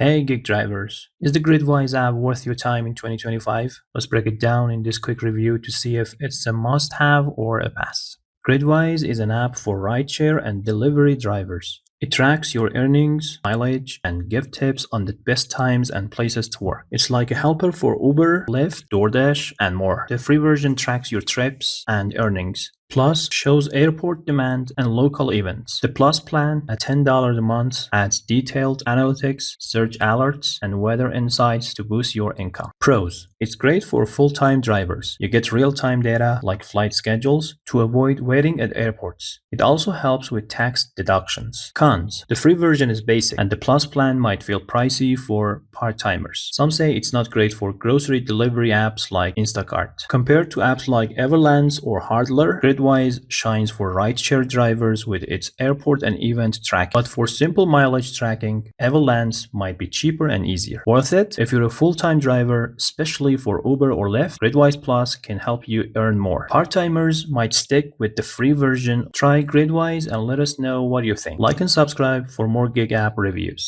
Hey gig drivers, is the Gridwise app worth your time in 2025? Let's break it down in this quick review to see if it's a must-have or a pass. Gridwise is an app for rideshare and delivery drivers. It tracks your earnings, mileage, and gives tips on the best times and places to work. It's like a helper for Uber, Lyft, DoorDash, and more. The free version tracks your trips and earnings. Plus shows airport demand and local events. The Plus plan, at $10 a month, adds detailed analytics, search alerts, and weather insights to boost your income. Pros: it's great for full-time drivers. You get real-time data like flight schedules to avoid waiting at airports. It also helps with tax deductions. Cons: the free version is basic, and the Plus plan might feel pricey for part-timers. Some say it's not great for grocery delivery apps like Instacart. Compared to apps like Everlance or Hardler, Gridwise shines for rideshare drivers with its airport and event tracking. But for simple mileage tracking, Everlance might be cheaper and easier. Worth it? If you're a full-time driver, especially for Uber or Lyft, Gridwise Plus can help you earn more. Part-timers might stick with the free version. Try Gridwise and let us know what you think. Like and subscribe for more gig app reviews.